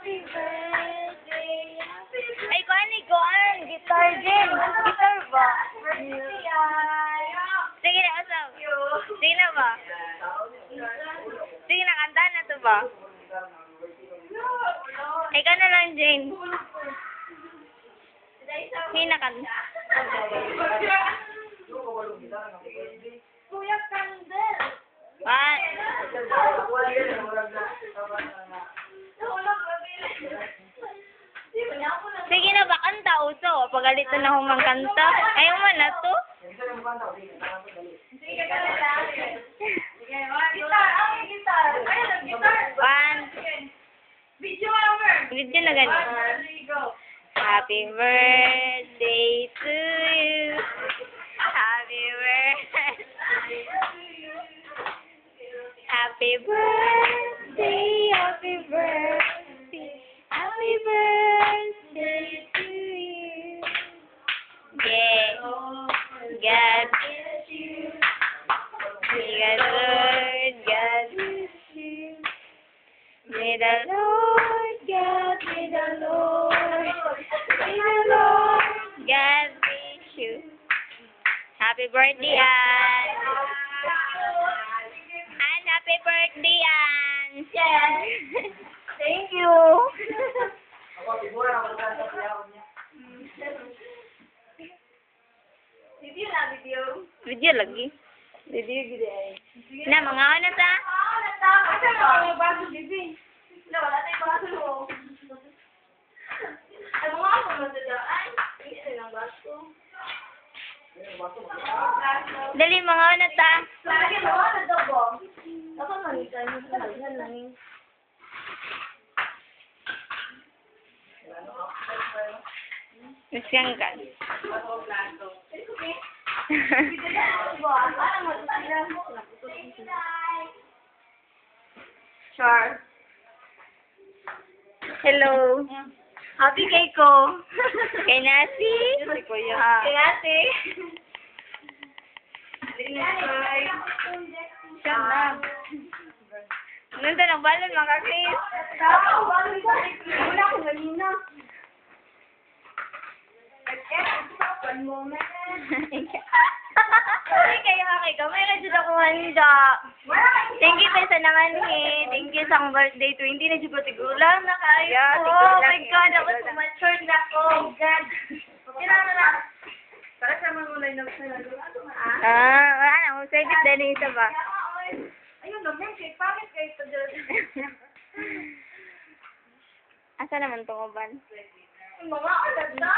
birthday. Ay, kuan. Guitar din. Guitar ba? Sige na, asaw. Sige na ba? Sige na, kanta na to ba? Ikaw na lang, Jane. Sige na, kanta. Kuya Candel. What? Sige na ba, kanta, uso. Pagalitan na akong magkanta. Ayaw mo na to. Gitar, ang gitar. Ayun, ang gitar. One. Video over. Video na ganun. Happy birthday to you. Happy birthday. Happy birthday. Happy birthday. Happy birthday to you. Yeah. God bless you. May the Lord God bless you. May the Lord God, may the Lord God bless you. Happy birthday, Ann. Ann, happy birthday, Ann. Yes. Thank you. Video na, video. Video lagi. Video, video. Na, mga ano ta? Asa na ang baso, bibi? Wala tayong baso. Ay, mga ako matadaan. Isa ng baso. Dali, mga ano ta? Lagi mo ako na dobo. Ako man, isa yung salaghan lang eh. Masyang ka. Sure. Hello. Happy kay ko. Kay Nasi. Kay ate. Siya na. Nandun ang balon, mga Chris. Wala ko ganina. One moment. Ay, kayo kay kamay na dyan ako handa. Thank you sa naman eh. Thank you sa birthday 20 na dyan pa tigulang na kayo. Yeah, Oh my tigulang. God, ako matured na ako. Oh my God. Kailangan na. Para sa mga mulay na Wala na. Mag-service din yung isa ba? Ayun, naman, kay pangit kayo ito dyan. Asa naman itong uban? Mga alat na.